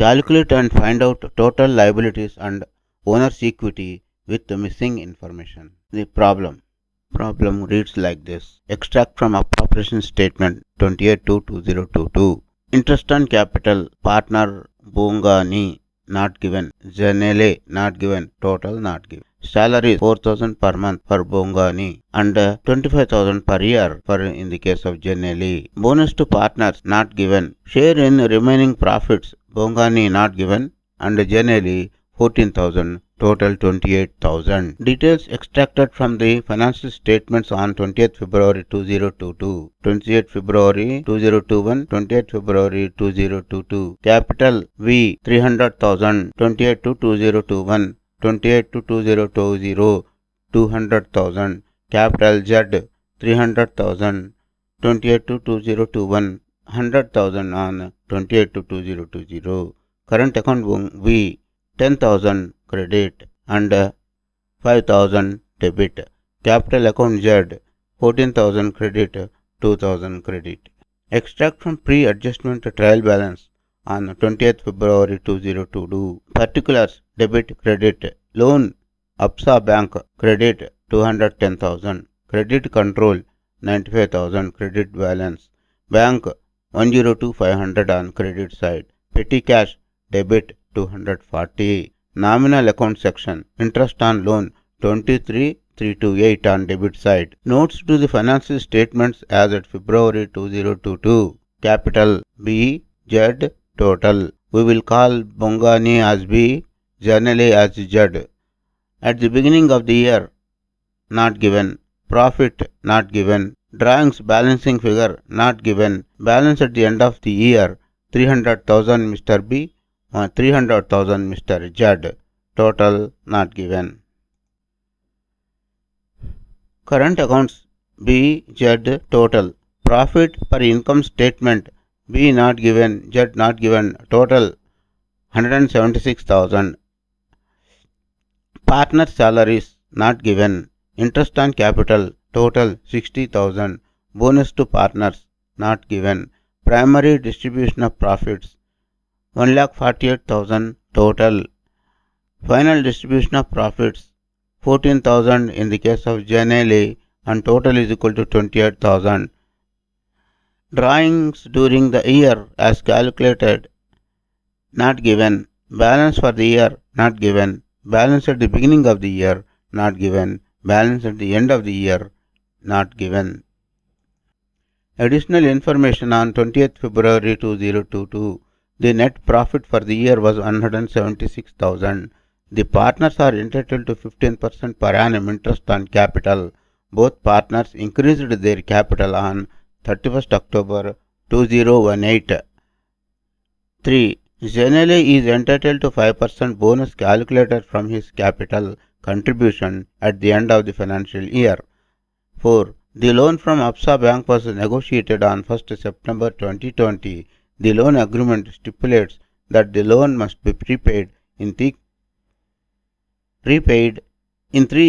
Calculate and find out total liabilities and owner's equity with the missing information. The problem reads like this. Extract from appropriation statement 28/2/2022. Interest on capital, partner Bongani not given, Janele not given, total not given. Salary 4,000 per month for Bongani and 25,000 per year for in the case of Janele. Bonus to partners not given. Share in remaining profits, Bongani not given and Janele 14,000, total 28,000. Details extracted from the financial statements on 20th February 2022, 28th February 2021, 28th February 2022. Capital V 300,000, 28 to 2021, 28 to 2020, 200,000. Capital Z 300,000, 28 to 2021, 100,000 on 28 to 2020. Current account V 10,000 credit and 5,000 debit. Capital account Z 14,000 credit, 2,000 credit. Extract from pre-adjustment trial balance on 20th February 2022. Particulars debit credit. Loan APSA Bank credit 210,000. Credit control 95,000 credit balance. Bank 102,500 on credit side. Petty cash debit 240. Nominal account section. Interest on loan 23,328 on debit side. Notes to the financial statements as at February 2022. Capital B, Z, total. We will call Bongani as B, Janele as Z. At the beginning of the year, not given. Profit not given. Drawings balancing figure not given. Balance at the end of the year 300,000 Mr. B, 300,000 Mr. Z. Total not given. Current accounts B, Z, total. Profit per income statement B not given, Z not given, total 176,000. Partner salaries not given. Interest on capital total 60,000. Bonus to partners not given. Primary distribution of profits 1,48,000 total. Final distribution of profits 14,000 in the case of Janele and total is equal to 28,000. Drawings during the year as calculated not given. Balance for the year not given. Balance at the beginning of the year not given. Balance at the end of the year not given. Additional information on 20th February 2022. The net profit for the year was 176,000. The partners are entitled to 15% per annum interest on capital. Both partners increased their capital on 31st October 2018. 3. Janele is entitled to 5% bonus calculated from his capital contribution at the end of the financial year. 4. The loan from APSA Bank was negotiated on 1st September 2020. The loan agreement stipulates that the loan must be prepaid in 3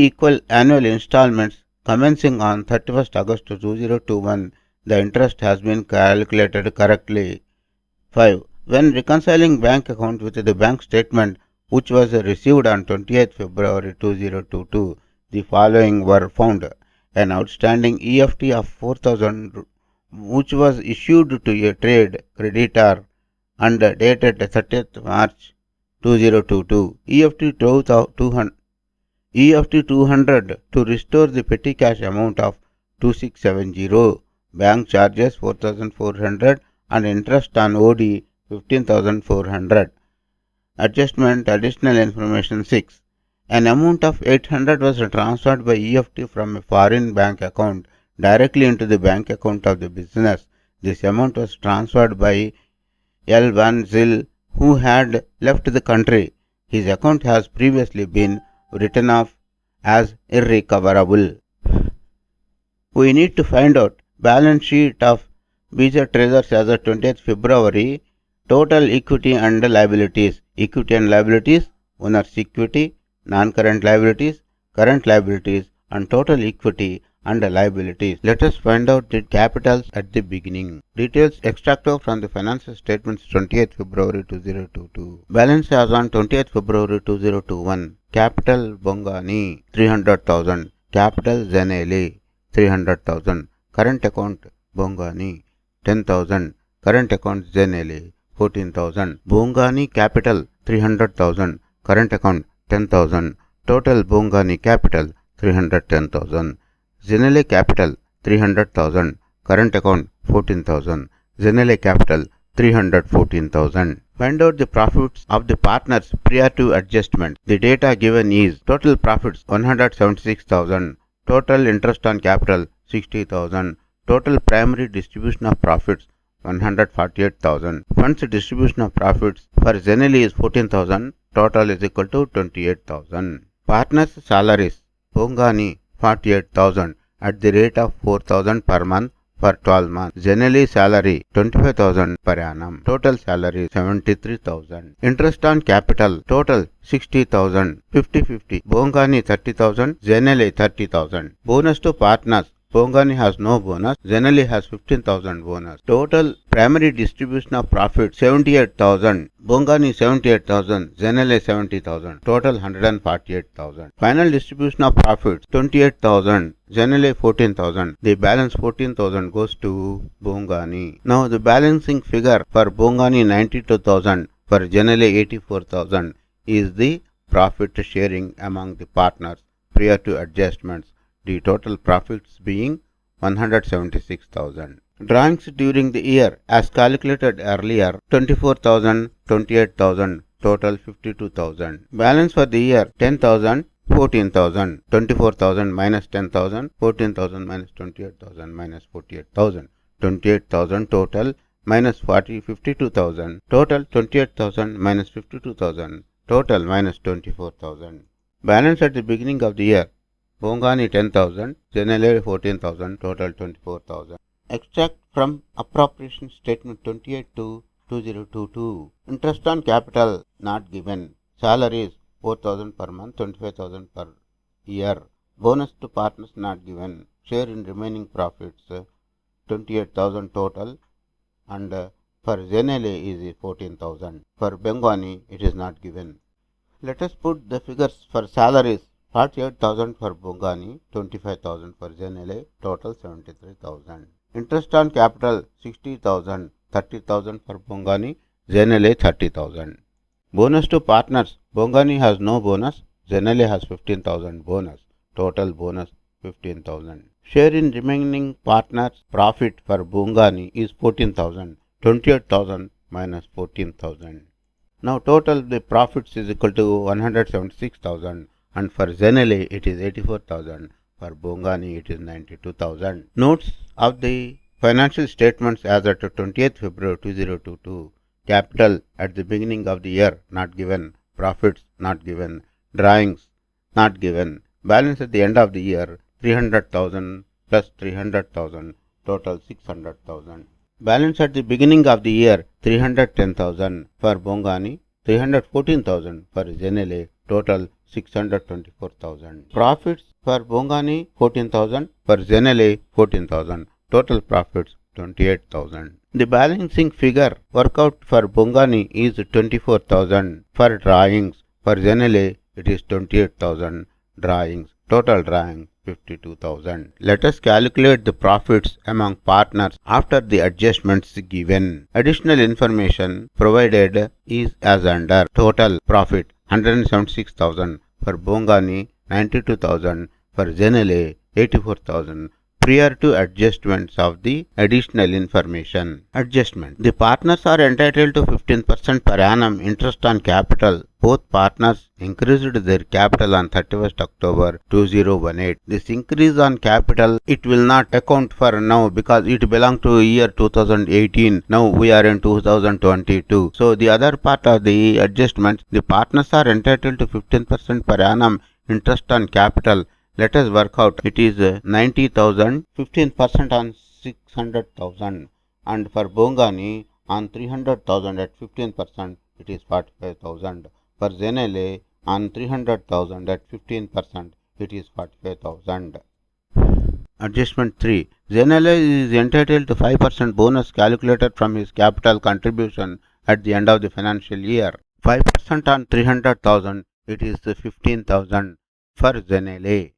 equal annual installments commencing on 31st August 2021. The interest has been calculated correctly. 5. When reconciling bank account with the bank statement which was received on 20th February 2022, the following were found. An outstanding EFT of 4,000 which was issued to a trade creditor and dated 30th March 2022. EFT 200 to restore the petty cash amount of 2670. Bank charges 4,400 and interest on OD 15,400. Adjustment additional information 6. An amount of 800 was transferred by EFT from a foreign bank account directly into the bank account of the business. This amount was transferred by L1 Zil who had left the country. His account has previously been written off as irrecoverable. We need to find out balance sheet of BZ Treasures as of 20th February, total equity and liabilities. Equity and liabilities, owner's equity, non-current liabilities, current liabilities and total equity and liabilities. Let us find out the capitals at the beginning. Details extracted from the financial statements 28th February 2022. Balance as on 28th February 2021. Capital Bongani 300,000. Capital Zenele 300,000. Current account Bongani 10,000. Current account Zenele 14,000. Bongani capital 300,000. Current account 10,000. Total Bongani capital 310,000. Zenele capital 300,000. Current account 14,000. Zenele capital 314,000. Find out the profits of the partners prior to adjustment. The data given is total profits 176,000. Total interest on capital 60,000. Total primary distribution of profits 148,000. Funds distribution of profits for Zenele is 14,000. Total is equal to 28,000. Partners salaries Bongani 48,000 at the rate of 4,000 per month for 12 months. Zenele salary 25,000 per annum. Total salary 73,000. Interest on capital total 60,000. 50-50. Bongani 30,000. Zenele 30,000. Bonus to partners. Bongani has no bonus. Zenele has 15,000 bonus. Total primary distribution of profit 78,000. Bongani 78,000. Zenele 70,000. Total 148,000. Final distribution of profits 28,000. Zenele 14,000. The balance 14,000 goes to Bongani. Now the balancing figure for Bongani 92,000, for Zenele 84,000 is the profit sharing among the partners prior to adjustments. The total profits being 176,000. Drawings during the year as calculated earlier 24,000, 28,000, total 52,000. Balance for the year 10,000, 14,000, 24,000 minus 10,000, 14,000 minus 28,000 minus 48,000, 28,000 total minus 52,000, total 28,000 minus 52,000, total minus 24,000. Balance at the beginning of the year Bongani 10,000, Zenele 14,000, total 24,000. Extract from appropriation statement 28 to 2022. Interest on capital not given. Salaries 4,000 per month, 25,000 per year. Bonus to partners not given. Share in remaining profits 28,000 total, and for Zenele is 14,000. For Bongani it is not given. Let us put the figures for salaries. 48,000 for Bongani, 25,000 for Zenele, total 73,000. Interest on capital 60,000, 30,000 for Bongani, Zenele 30,000. Bonus to partners, Bongani has no bonus, Zenele has 15,000 bonus, total bonus 15,000. Share in remaining partners profit for Bongani is 14,000, 28,000 minus 14,000. Now total the profits is equal to 176,000. And for Zenele it is 84,000, for Bongani it is 92,000. Notes of the financial statements as at 20th February 2022. Capital at the beginning of the year not given, profits not given, drawings not given, balance at the end of the year 300,000 plus 300,000, total 600,000. Balance at the beginning of the year 310,000 for Bongani, 314,000 for Zenele, total 624,000. Profits for Bongani 14,000, for Zenele 14,000, total profits 28,000. The balancing figure workout for Bongani is 24,000. For drawings, for Zenele it is 28,000. Drawings, total drawing 52,000. Let us calculate the profits among partners after the adjustments given. Additional information provided is as under. Total profit 176,000, for Bongani 92,000, for Zenele 84,000, prior to adjustments of the additional information. Adjustment. The partners are entitled to 15% per annum interest on capital. Both partners increased their capital on 31st October 2018. This increase on capital, it will not account for now because it belongs to year 2018. Now we are in 2022. So the other part of the adjustments, the partners are entitled to 15% per annum interest on capital. Let us work out. It is 90,000, 15% on 600,000, and for Bongani on 300,000 at 15% it is 45,000. For Zenele on 300,000 at 15% it is 45,000. Adjustment 3. Zenele is entitled to 5% bonus calculated from his capital contribution at the end of the financial year. 5% on 300,000, it is 15,000 for Zenele.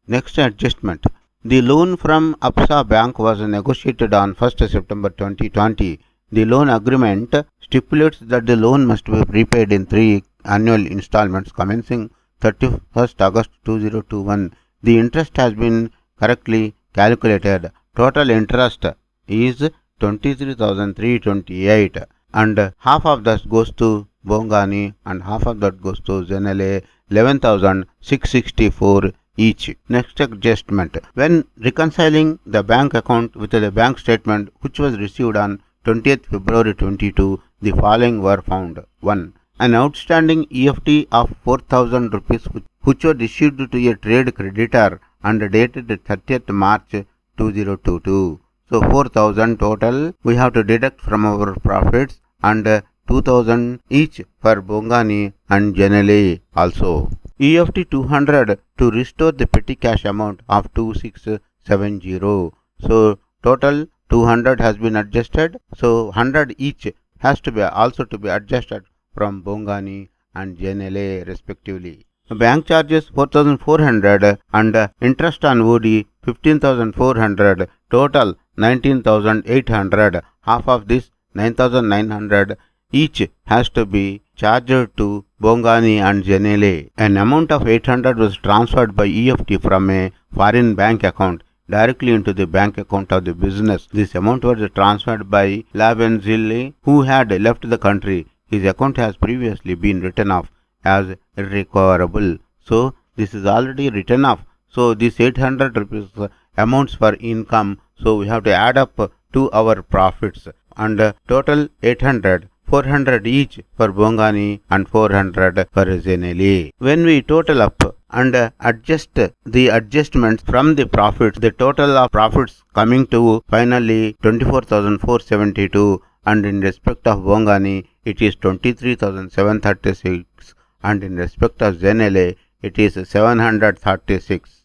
Next adjustment. The loan from APSA Bank was negotiated on 1st September 2020. The loan agreement stipulates that the loan must be repaid in 3 annual installments commencing 31st August 2021. The interest has been correctly calculated. Total interest is 23,328 and half of that goes to Bongani and half of that goes to Zenele, 11,664 each. Next adjustment. When reconciling the bank account with the bank statement which was received on 20th February 22, the following were found. 1. An outstanding EFT of 4,000 rupees which was issued to a trade creditor and dated 30th March 2022. So 4,000 total we have to deduct from our profits and 2,000 each for Bongani and Zenele also. EFT 200 to restore the petty cash amount of 2670. So total 200 has been adjusted. So 100 each has to be also to be adjusted from Bongani and Zenele respectively. Bank charges 4,400 and interest on OD 15,400. Total 19,800. Half of this 9,900 each has to be charged to Bongani and Zenele. An amount of 800 was transferred by EFT from a foreign bank account directly into the bank account of the business. This amount was transferred by Lavenzill, who had left the country. His account has previously been written off as irrecoverable. So this is already written off. So this 800 rupees amounts for income. So we have to add up to our profits and total 800. 400 each for Bongani and 400 for Zenele. When we total up and adjust the adjustments from the profits, the total of profits coming to finally 24,472 and in respect of Bongani it is 23,736 and in respect of Zenele it is 736.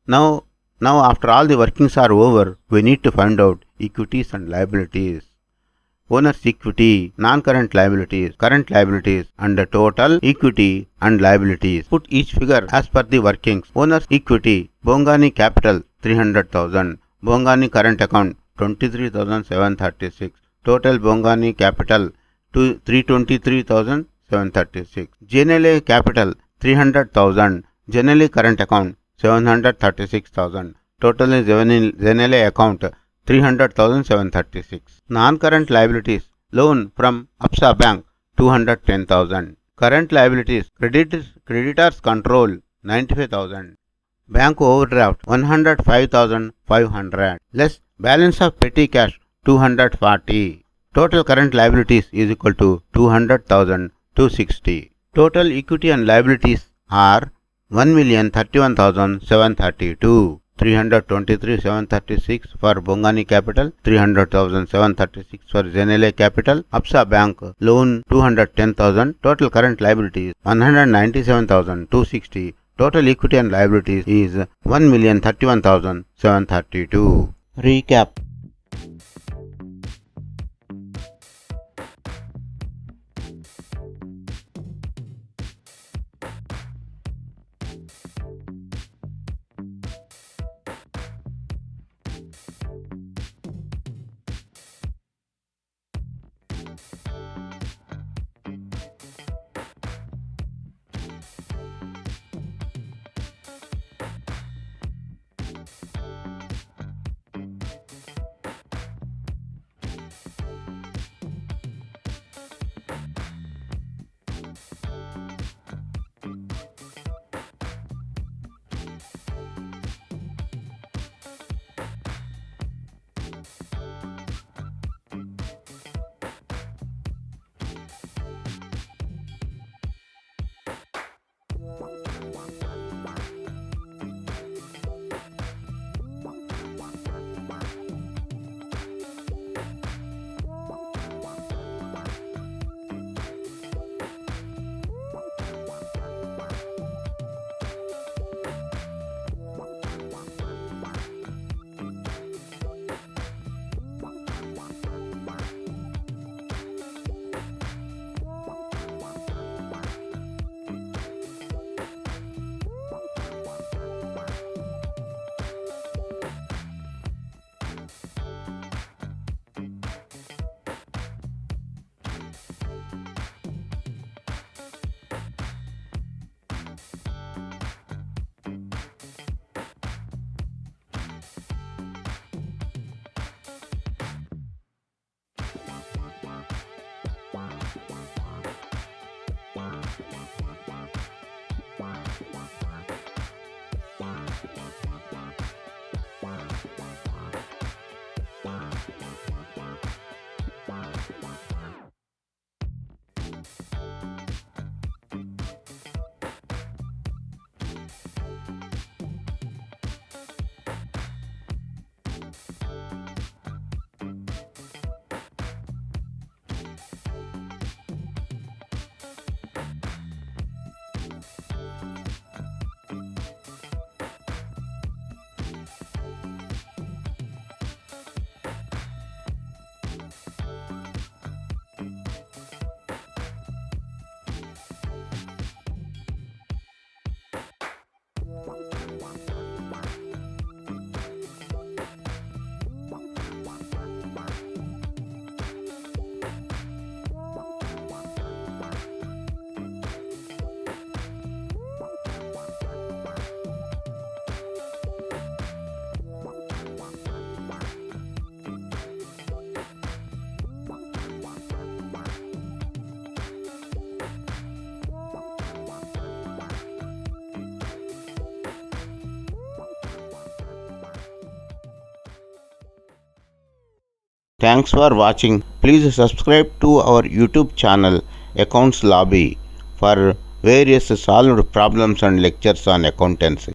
Now after all the workings are over, we need to find out equities and liabilities. Owner's equity, non-current liabilities, current liabilities and the total equity and liabilities. Put each figure as per the workings. Owner's equity, Bongani capital 300,000, Bongani current account 23,736, total Bongani capital to 323,736. Zenele capital 300,000, Zenele current account 736,000, total is Zenele account 300,736. Non-current liabilities, loan from APSA Bank 210,000. Current liabilities, creditors control 95,000. Bank overdraft 105,500. Less balance of petty cash 240. Total current liabilities is equal to 200,260. Total equity and liabilities are 1,31,732. 323,736 for Bongani capital, 300,736 for Zenele capital, APSA Bank loan 210,000, total current liabilities 197,260, total equity and liabilities is 1,31,732. Recap. Thanks for watching. Please subscribe to our YouTube channel Accounts Lobby for various solved problems and lectures on accountancy.